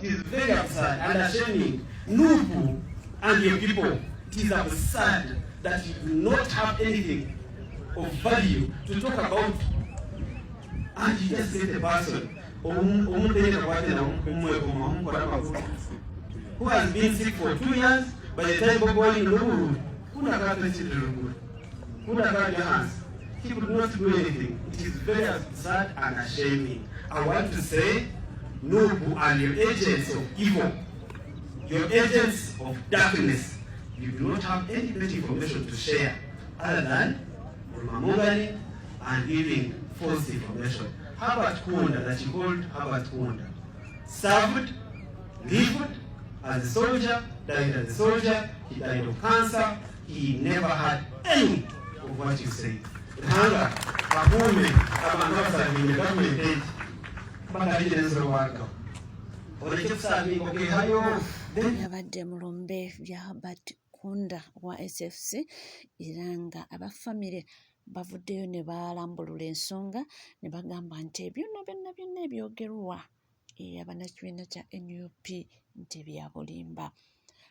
It is very absurd and ashaming. Nupu and your people, it is absurd that you do not have anything of value to talk about, and you just get a person who has been sick for 2 years. By the time Bob Wine who got your hands, he would not do anything. It is very absurd and ashaming. I want to say, Nubu and your agents of evil, your agents of darkness, you do not have any better information to share other than rumor-mongering and giving false information. Herbert Kunda, that you called Herbert Kunda, served, lived as a soldier, died as a soldier, he died of cancer, he never had any of what you say. Hanga, Kapume, Abangasa, in the government age, Bangladesh World. Yabadde mulumbe bya Herbert Kunda wa SFC era nga abafamire bavuddeyo ne balambulula ensonga ne bagamba nti byonna ebyogerwa abannakibiina kya NUP nti bya bulimba.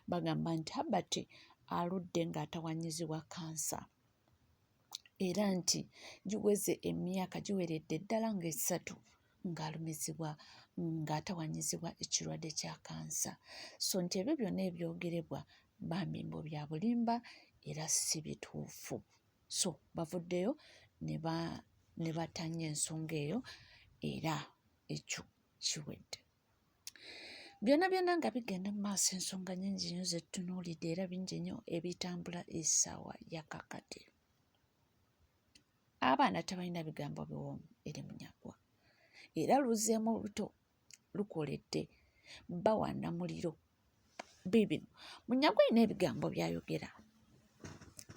Bagamba nti Herbert aludde ng'atawanyizibwa kansa era nti giweze emyaka giweredde ddala ng'esatu ng'alumizibwa ng'atawanyizibwa ekirwadde kya kansa. So nti ebyo byonna ebyogerebwa bambimbo bya bulimba era si bituufu. So bavuddeyo ne batanya ensonga eyo era ekyo kiwedde. Byonna nga bigenda mu maaso, ensonga nnyingi nnyo ze tutunuulidde era bingi nnyo ebitambula essaawa ya kakati. Abaana tebalina bigambo biwoomu eri Munyagwa era luzeemu luto lukoledde bawana muliro bibino. Munyagwa alina ebigambo by'ayogera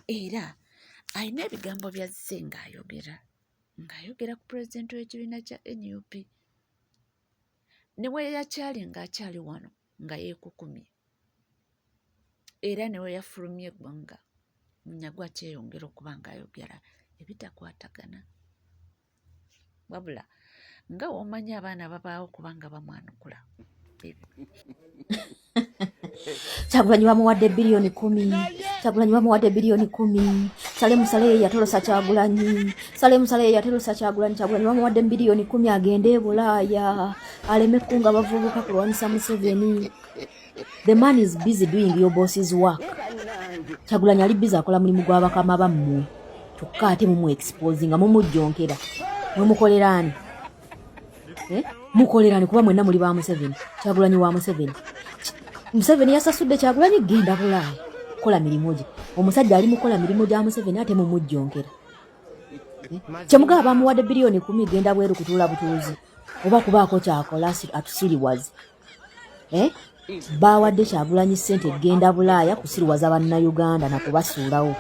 era alina ebigambo byazze ng'ayogera ku pulezidenti w'ekibiina kya NUP ne we yakyali ng'akyali wano nga yeekukumye era ne we yafulumye eggwanga. Munyagwa kyeyongera okuba ng'ayogera ebitakwatagana wabula nga w'omanyi abaana babaawo kubanga bamwanukula. Kyagulanyi bamuwadde bilioni 10. Kyagulanyi bamuwadde bilioni 10. Salemu Saleh yatolosa Kyagulanyi. Salemu Saleh yatolosa Kyagulanyi. Kyagulanyi bamuwadde bilioni 10 agende e Bulaaya aleme kunga bavubuka kulwanyisa Museveni. The man is busy doing your boss's work. Kyagulanyi ali busy akola mulimu gwa bakama bammwe. Kyokka ate mumu exposing nga mumujjonkera. Mumukolerani. Mukolerani kuba mwenna muli ba Museveni. Kyagulanyi wa Museveni. Museveni yasasudde Kyagulanyi genda Bulaaya kola mirimu gye. Omusajja ali mukola mirimu gya Museveni ate mumujjonkera. Kyemugaba bamuwadde bilioni 10 genda bweru kutuula butuuzi oba kubaako kyakola atusiriwazi. Bawadde Kyagulanyi ssente genda Bulaaya kusiriwaza bannayuganda na kubasuulawo.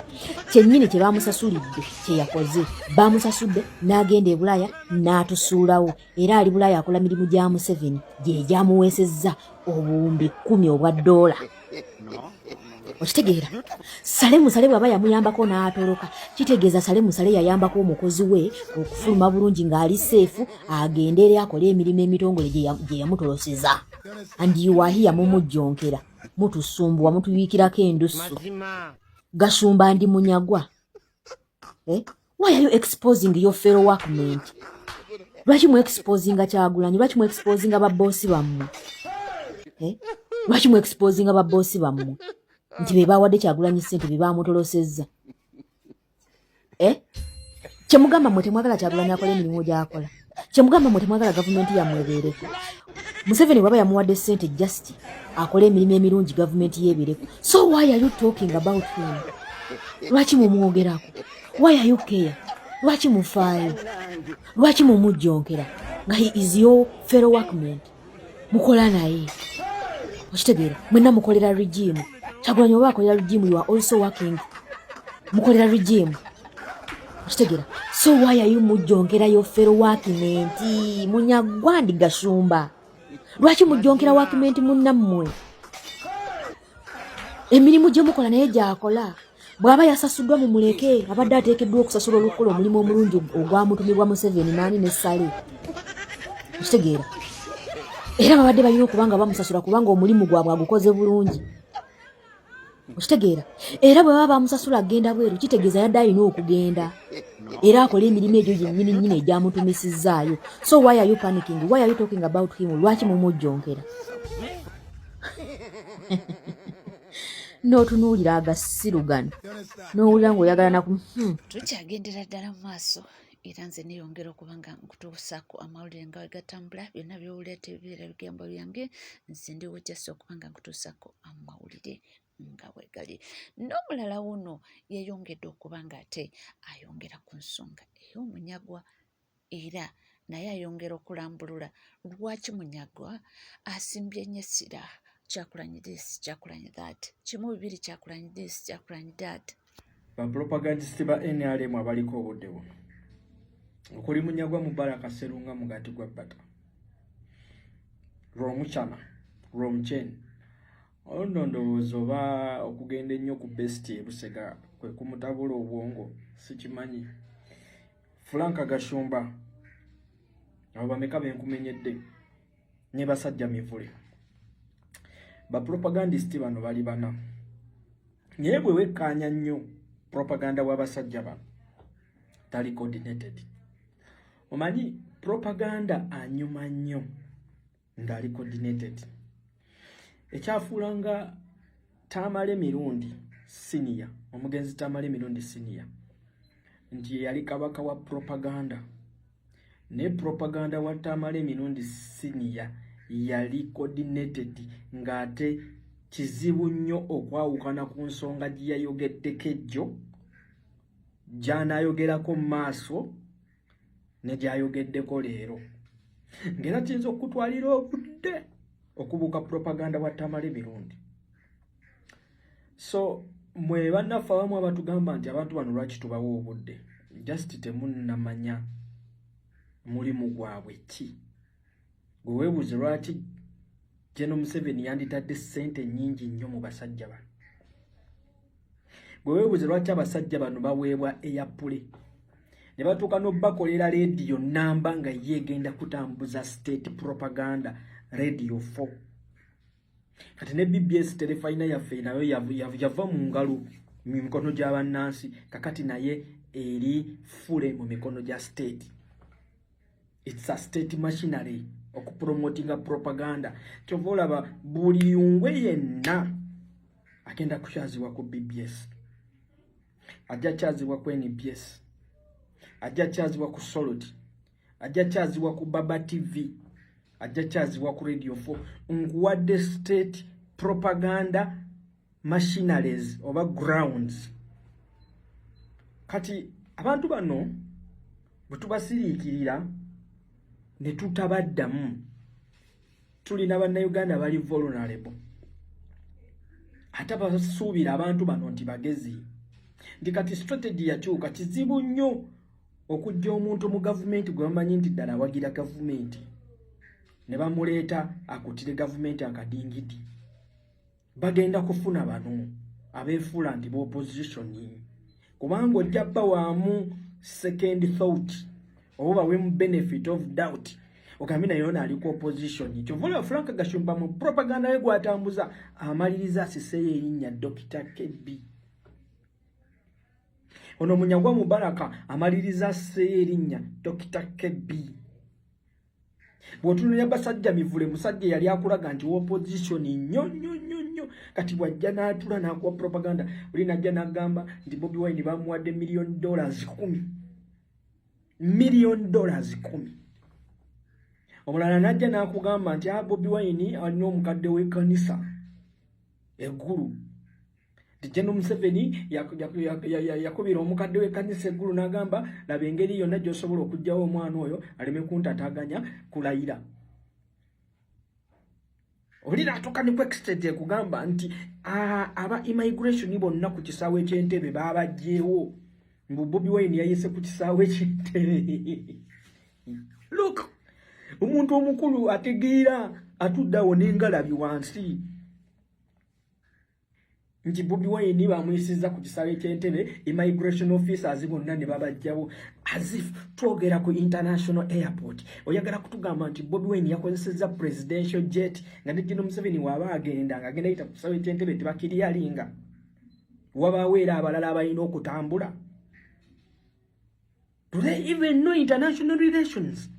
Kyennyini kye bamusasulidde kye yakoze. Bamusasudde n'agenda e Bulaaya n'atusuulawo era ali Bulaaya akola mirimu gya Museveni gye gyamuweesezza obuwumbi 10 obwa $. Okitegeera? Salemu Saleh bw'aba yamuyambako n'atoloka kitegeeza Salemu Saleh yayambako omukozi we okufuluma bulungi ng'ali seefu agendere akole emirimu emitongole gye yamutoloseza. And you are here mumujjonkera mutusumbuwa mutuyikirako endusu. Gashumba ndi Munyagwa. Why are you exposing your fellow workmate? Lwaki mu exposing Kyagulanyi? Lwaki mu exposing ababoosi bammwe? Lwaki mu exposing ababoosi bammwe? Nti be bawadde Kyagulanyi ssente be bamutolosezza. Kyemugamba mwe temwagala Kyagulanyi akola emirimu gy'akola. Kyemugamba mwe temwagala gavumenti yamwebeereko. Museveni bwaba yamuwadde ssente just akola emirimu emirungi gavumenti yeebereko. So why are you talking about him? Lwaki mumwogerako? Why are you care? Lwaki mufaayo? Lwaki mumujjonkera? Nga he is your fellow workmate. Mukola naye. Okitegeera? Mwenna mukolera regime. Kyagulanyi oba akolera regime, you are also working. Mukolera regime. Okitegeera? So why are you mujjonkera your fellow workmate? Munyagwa ndi Gashumba. Lwaki mujjonkera workmate munnammwe? Emirimu gye mukola naye gy'akola. Bw'aba yasasuddwa mu muleke abadde ateekeddwa okusasula olukola omulimu omulungi ogwamutumibwa Museveni nani ne Saleh. Okitegeera? era babadde balina okubanga bamusasula kubanga omulimu gwabwe agukoze bulungi. Okitegeera? Era bwe baba bamusasula agenda bweru kitegeeza yadde alina okugenda era akola emirimu egyo gyennyini nnyini egyamutumisizaayo. So why are you panicking? Why are you talking about him? Lwaki mumujjonkera? N'otunuulira agasiru gano n'owulira ng'oyagala naku tukyagendera ddala mu maaso era nze neyongera okuba nga nkutuusaako amawulire nga wegatambula byonna byowulira tebibeera bigambo byange nze ndiwo jasi okuba nga nkutuusaako amawulire nga wegali. N'omulala wuno yeyongedde okuba nga ate ayongera ku nsonga ey'omunyagwa era naye ayongera okulambulula lwaki munyagwa asimbye nnyo essira Kyagulanyi this, Kyagulanyi that. Kimu bibiri Kyagulanyi this, Kyagulanyi that. Bapropagandist ba NRM abaliko obudde buno. Okuli Munyagwa Mubaraka Sserunga mugati gwa bbata. Romuchana, Romchen. Ono ndowooza oba okugenda ennyo ku best Busega kwe kumutabula obwongo sikimanyi. Franka Gashumba abo bameka benkumenyedde ne basajja mivule. Bapropagandist bano bali bana. Naye bwe wekkaanya nnyo propaganda w'abasajja bano tali coordinated. Omanyi propaganda anyuma nnyo ngali coordinated. Ekyafuula nga Tamale Mirundi senior, omugenzi Tamale Mirundi senior, nti yali kabaka wa propaganda. Ne propaganda wa Tamale Mirundi senior yali coordinated ngate kizibu nnyo okwawukana ku nsonga gye yayogeddeko ejjo gy'anaayogerako mu maaso ne gy'ayogeddeko leero. Ng'era kiyinza okutwalira obudde okubuuka propaganda wa Tamale Mirundi. So mwe bannaffe abamu abatugamba nti abantu bano lwaki tubawa obudde, just temunnamanya mulimu gwabwe ki. Gwe weebuuze lwaki General Museveni yanditadde ssente nnyingi nnyo mu basajja bano. Gwe weebuuze lwaki abasajja bano baweebwa eyapule ne batuuka n'obakolera leediyo nnamba nga ye egenda kutambuza state propaganda radio 4. Kati ne BBS telefayina yaffe nayo yava mu ngalo mu mikono gy'abannansi kakati naye eri fule mu mikono gya state. It's a state machinery okupromotinga propaganda. Kyova olaba buli yungwe yenna agenda kukyazibwa ku BBS, ajja kyazibwa ku NBS, ajja kyazibwa ku Soloti, ajja kyazibwa ku Baba TV, ajja kyazibwa ku Radio 4. Nkuwadde state propaganda machineries oba grounds. Kati abantu bano bwe tubasiriikirira ne tutabaddamu, tulina bannayuganda bali vulnerable. Ate basuubira abantu bano nti bagezi. Ndi kati strategy yakyuka, kizibu nnyo okujja omuntu mu gavumenti gwe bamanyi nti ddala awagira gavumenti ne bamuleeta akutire gavumenti akadingidi. Bagenda kufuna bano abeefuula nti b'opposition, kubanga ojja bba waamu second thought oba bawe benefit of doubt okamina yona aliko opposition. Kyovula Franka Gashumba mu propaganda ye gwatambuza amaliriza asiseye erinnya Dr. KB. Ono Munyagwa Mubaraka amaliriza asiseye erinnya Dr. KB. Bw'otunulira basajja mivule musajja yali akulaga nti opposition nnyo kati bwajja n'atula n'akuwa propaganda. Buli najja n'agamba nti Bobi Wine bamuwadde $1,000,000. $1,000,000. Omulala najja n'akugamba nti Bobi Wine alina omukadde w'ekkanisa eggulu. General Museveni yakubira omukadde w'ekkanisa eggulu n'agamba laba engeri yonna gy'osobola okuggyawo omwana oyo aleme kuntataganya kulayira. Oli n'atuuka ne ku extent ekugamba nti aba immigration bonna ku kisaawe ky'Entebbe baabagyewo. Mbu Bobi Wine yayise ku kisaawe ky'Entebbe. Look, omuntu omukulu ategeera atuddawo n'engalabi wansi. nti Bobi Wine bamuyisiza ku kisale ky'entebe immigration officers bonna ne babajjawo as if twogera ku international airport. Oyagala kutugamba nti Bobi Wine yakozesezza presidential jet nga ne General Museveni waba agenda ng'agenda yita ku kisale ky'entebe tebakiryalinga. Wabaawo era abalala abalina okutambula. Do they even know international relations?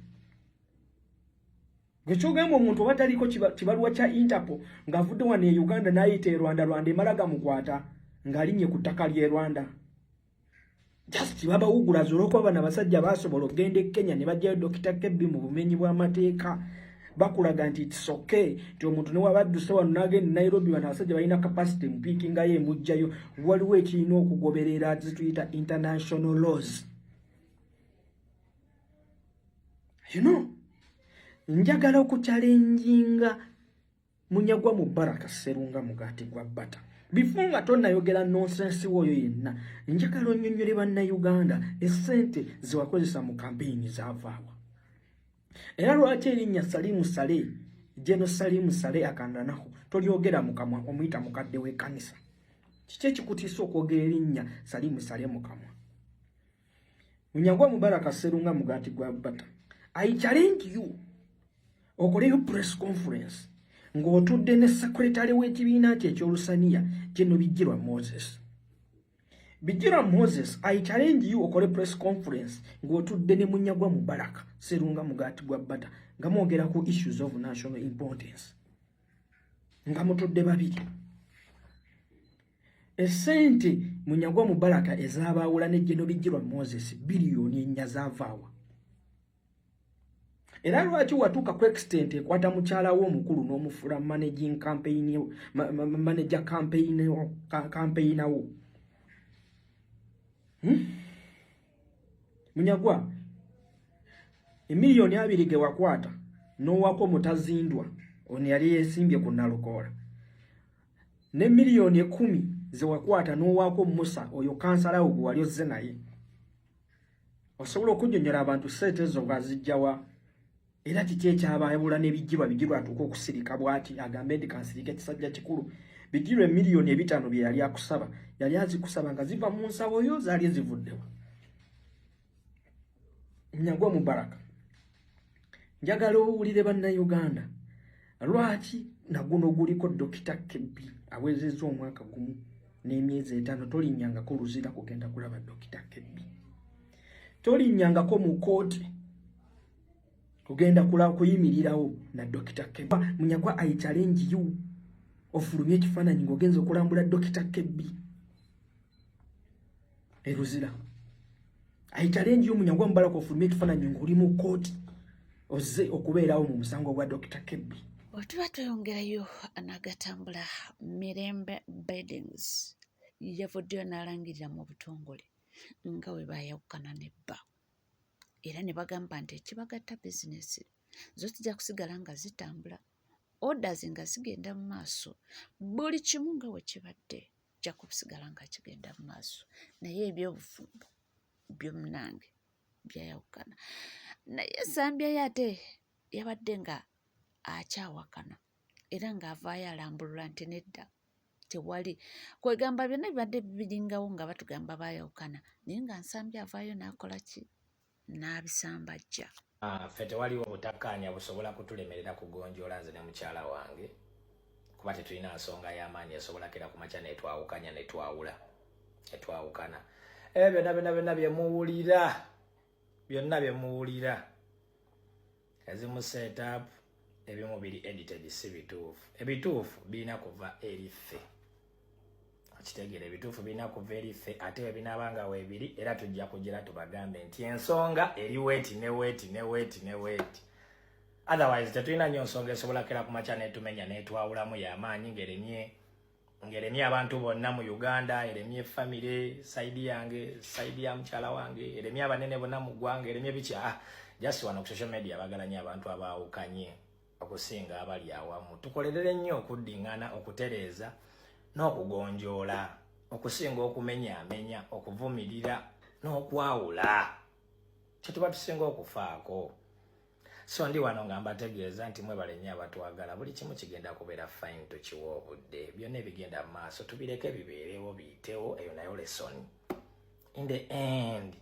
Gwekyogamba omuntu oba taliko kibaluwa kya Interpol ng'avudde wano e Uganda n'ayita e Rwanda, Rwanda emala gamukwata ng'alinnye ku ttaka ly'e Rwanda. Just babawugulaza olw'okuba bano abasajja baasobola okugenda e Kenya ne bajjayo Dr. Kebbi mu bumenyi bw'amateeka. Bakulaga nti it's okay nti omuntu ne waba adduse wano n'agenda Nairobi bano abasajja balina capacity mpiikingayo emujjayo. Waliwo ekirina okugoberera zituyita international laws. You know, njagala okuchallenginga Munyagwa Mubaraka Sserunga Mugaati gwa Bata. Before nga tonnayogera nonsense woyo yenna, njagala onnyonnyole bannayuganda essente ze wakozesa mu kampeyini zaavaawa. Era lwaki erinnya Salimu Sale, Jeno Salimu Sale akandanaho tolyogera mu kamwa omuyita mukadde w'ekkanisa? Kiki ekikutiisa okwogera erinnya Salimu Sale mu kamwa? Munyagwa Mubaraka Sserunga Mugaati gwa Bata, I challenge you okoleyo press conference ng'otudde ne secretary w'ekibiina kye ekyolusaniya General Bijirwa Moses. Bijirwa Moses, I challenge you okole press conference ng'otudde ne Munyagwa Mubaraka Sserunga Mugaati gwa Bata nga mwogera ku issues of national importance. Nga mutudde babiri. Essente Munyagwa Mubaraka ezabaawula ne General Bijirwa Moses biliyoni 4 zaavaawa. Era lwaki watuuka ku extent ekwata mukyala w'omukulu n'omufula managing campaign manager campaign wo. Munyagwa emiliyoni 2 ge wakwata n'owako Mutazindwa ono yali yeesimbye ku Nalukoola, ne miliyoni 10 ze wakwata n'owako Musa oyo kansala wo gwe wali ozze naye. Osobola okunnyonnyola abantu ssente ezo bw'azijjawa? Era kiki ekyabaayabula ne Bijirwa atuuka okusirika bw'ati agambe nti kansirika ekisajja kikulu. Bijirwa emiliyoni 5 bye yali akusaba, yali azikusaba nga ziva mu nsawo yo zaali zivuddewa. Munyagwa Mubaraka, njagala owulire bannayuganda lwaki naguno guliko Dr. Kebbi awezezza omwaka gumu n'emyezi 5 tolinnyangako luzira kugenda kulaba Dr. Kebbi. Tolinnyangako mu kooti kugenda kuyimirirawo na Dr. Kebbi. Munyagwa, I challenge you ofulumye ekifaananyi ng'ogenza okulambula Dr. Kebbi eruzira. I challenge you Munyagwa Mubaraka ofulumye ekifaananyi ng'oli mu kooti ozze okubeerawo mu musango gwa Dr. Kebbi. Otuba tweyongerayo anagatambula Mirembe Beddings yavuddeyo n'alangirira mu butongole nga we baayawukana nebba. Era ne bagamba nti ekibagatta bizinesi zo zijja kusigala nga zitambula, orders nga zigenda mu maaso, buli kimu nga we kibadde kijja kusigala nga kigenda mu maaso. Naye ebyobufumbo byo munange byayawukana. Naye Zambia yate yabadde nga akyawakana era ng'avaayo alambulula nti nedda tewali kwegamba byonna bibadde biringawo nga batugamba baayawukana, naye nga Nsambya avaayo n'akola ki? N'abisambajja. Ffe tewaliwo butakkaanya busobola kutulemerera kugonjoola nze ne mukyala wange, kuba tetulina nsonga y'amaanyi esobola kera ku makya netwawukanya netwawukana. Byonna bye muwulira ezimu set up, ebimu biri edited, si bituufu. Ebituufu birina kuva eri ffe. Kitegeera ebituufu birina kuva eri ffe, ate we binaabanga weebiri era tujja kugira tubagambe nti ensonga eri weeti ne weeti ne weeti ne weeti. Otherwise tetulina nnyo nsonga esobola kera ku makya netumenya netwawulamu y'amaanyi ng'eremye abantu bonna mu Uganda, eremye famire, saidi yange, saidi ya mukyala wange, eremye abanene bonna mu ggwanga, eremye bikya. Just wano ku social media bagalanya abantu abaawukanye okusinga abali awamu. Tukolerere nnyo okuddingana, okutereeza n'okugonjoola, okusinga okumenyaamenya, okuvumirira n'okwawula. Kye tuba tusinga okufaako. So ndi wano nga mbategeeza nti mwebale nnyo abatwagala, buli kimu kigenda kubeera fine, tukiwa obudde, byonna ebigenda mu maaso tubireke bibeerewo biyitewo, eyo nayo lesson. In the end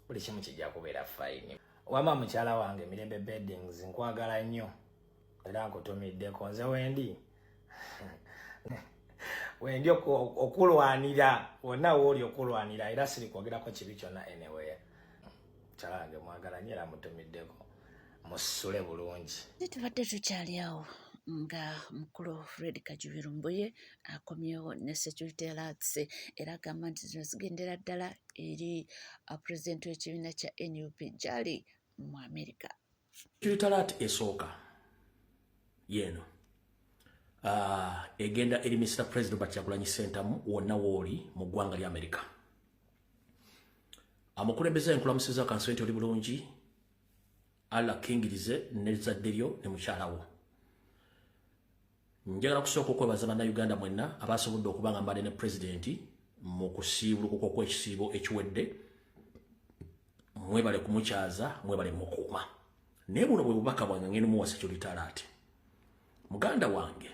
buli kimu kijja kubeera fine. Wama mukyala wange Mirembe Beddings, nkwagala nnyo era nkutumiddeko. Nze wendi okulwanira wonna wooli okulwanira, era siri kwogerako kibi kyonna anywhere. Mukyala wange mwagala nnyo era mutumiddeko, musule bulungi. Tubadde tukyali awo nga mukulu Fred Kajubiru Mbuye akomyewo ne security alerts era agamba nti zino zigendera ddala eri pulezidenti w'ekibiina kya NUP gy'ali mu America. Security alert esooka yeno egenda eri Mr. President Robert Kyagulanyi Ssentamu wonna wooli mu ggwanga lya America. Amukulembeza enkulamusiza kanswenti oli bulungi, Allah kingirize n'ezzadde lyo ne mukyalawo. Njagala kusooka okwebaza bannayuganda mwenna abasobodde okuba nga mbadde ne pulezidenti mu kusiibulukuka kw'ekisiibo ekiwedde. Mwebale kumukyaza, mwebale mukuuma. Naye buno bwe bubaka bwange ngenda muwa security alert. Muganda wange,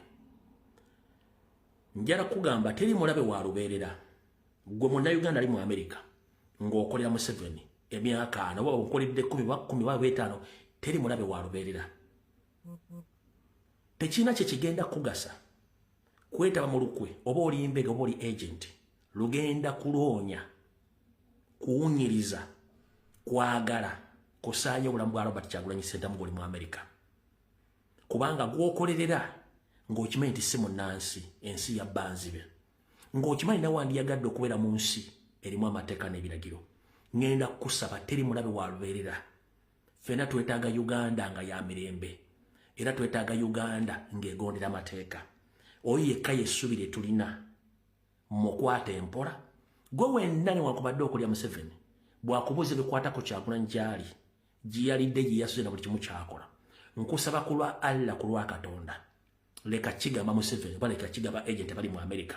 njala kugamba teri mulabe wa lubeerera. Gwe munnayuganda ali mu America ng'okolera Museveni emyaka 4 oba okoledde 10 ba 5, teri mulabe wa lubeerera. Tekina kye kigenda kugasa kwetaba mu lukwe oba oli mbega oba oli agent, lugenda kuloonya kuwunyiriza kwagala kusaanya obulamu bwa Robert Kyagulanyi Ssentamu guli mu America. Kubanga gwokolerera ng'okimanyi nti si munnansi, ensi ya banzibe, ng'okimanyi nawe wandiyagadde okubeera mu nsi erimu amateeka n'ebiragiro. Ngenda kusaba teri mulabe wa lubeerera. Ffenna twetaaga Uganda nga ya mirembe, era twetaaga Uganda ng'egondera amateeka. Oyo yekka y'essuubire tulina mu kwata empola. Gwe wenna newankubadde okulya Museveni bw'akubuuza ebikwatako Kyagulanyi gy'ali, gye yalidde, gye yasuze na buli kimu kyakola, nkusaba ku lwa Allah, ku lwa Katonda, leka kigamba Museveni oba leka kigamba agent bali mu America,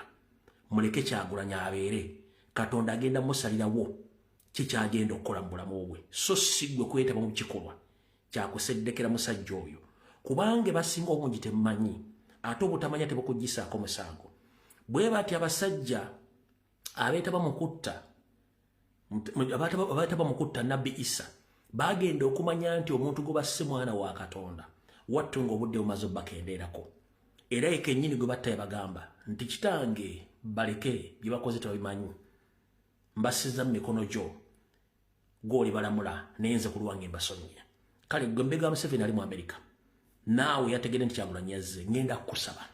muleke Kyagulanyi abeere. Katonda agenda musalirawo kikyagenda okukola mu bulamu bwe, so si gwe kwetaba mu kikolwa kyakuseddekera musajja oyo, kubanga basinga obungi temumanyi, ate obutamanya tebukugisaako musango. Bwe bati abasajja abeetaba mu kutta Nabbi Isa bagenda okumanya nti omuntu gwe basse mwana wa Katonda wattu ng'obudde bumaze obbakendeerako, era ye kennyini gwe batta yabagamba nti kitange baleke bye bakoze tebabimanyi, mbasiza mu mikono gyo, gw'oli balamula nayenze ku lwange mbasonyiye. Kale gwe mbega Museveni ali mu America, naawe yategedde nti Kyagulanyi yazze, ngenda kusaba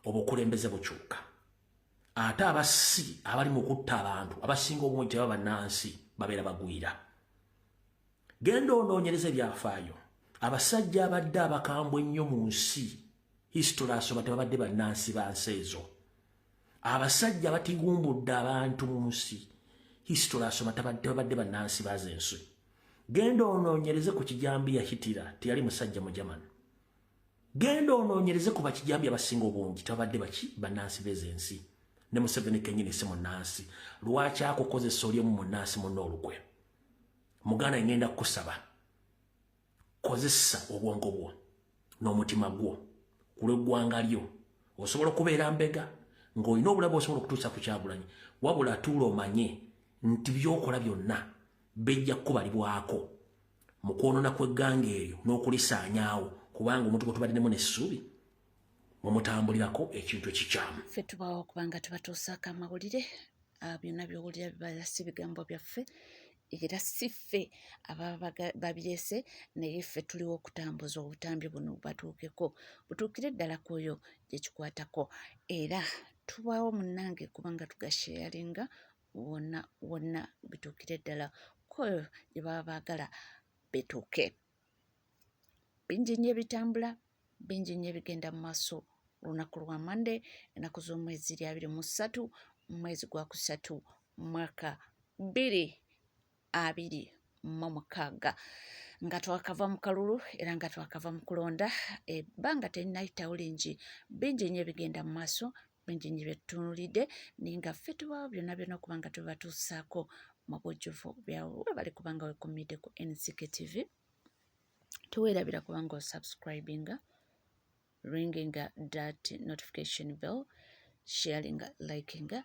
obukulembeze bukyuka. Ate abasi abali mu kutta abantu abasinga obungi tebaba bannansi, babeera bagwira. Genda onoonyereza ebyafaayo. Abasajja abadde abakambwe ennyo mu nsi, history asoma tebabadde bannansi ba nsi ezo. Abasajja batigumbudde abantu mu nsi, history asoma tebabadde bannansi baze ensi. Genda onoonyereze ku kijambi ya Hitler, teyali musajja mu German. Genda onoonyereze ku bakijambi abasinga obungi tebabadde bannansi beze ensi. Ne Museveni kennyini si munnansi. Lwaki akukozesa oli omu munnansi munno olukwe? Muganda ngenda kusaba, kozesa obwongo bwo n'omutima gwo ku lw'eggwanga lyo. Osobola okubeera mbega ng'olina obulabe osobola okutuusa ku Kyagulanyi, wabula tuula omanye nti by'okola byonna bijja kubalibwako mu kwonoona kw'egganga eryo n'okulisaanyaawo, kubanga omuntu gwe tubaddemu n'essuubi mumutambulirako ekintu ekikyamu. Ffe tubaawo okubanga tubatuusaako amawulire, byonna by'owulira bibala si bigambo byaffe, era si ffe ababa babireese, naye ffe tuliwo okutambuza obutambi buno batuukeko, butuukire ddala ku oyo gye kikwatako, era tubaawo munnange kubanga tugasheyalinga wonna bituukire ddala ku oyo gye baba baagala bituuke. Bingi nnyo ebitambula, bingi nnyo ebigenda mu maaso. Olunaku lwa Monday, ennaku z'omwezi 23 mwezi gwa kusatu mwaka 2026, nga twakava mu kalulu era nga twakava mu kulonda, ebbanga terinayitawo lingi. Bingi nnyo ebigenda mu maaso, bingi nnyo byetutunulidde, naye nga ffe tubaawo byonna okubanga tubatuusaako mu bujjuvu byawe. Webale kubanga weekuumidde ku NCK TV. tuweerabira kubanga osubscribinga, ringinga that notification bell, sharinga, likinga,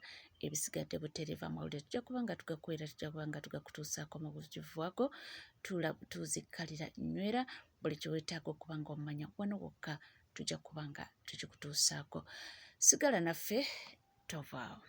ebisigadde butereeva amawulire tujja kubanga tugakwera, tujja kubanga tugakutuusaako mu bujjuvu tuzikkalira nywera buli kiweetaaga okubanga omumanya wano wokka tujja kubanga tukikutuusaako. Sigala naffe tovaawo.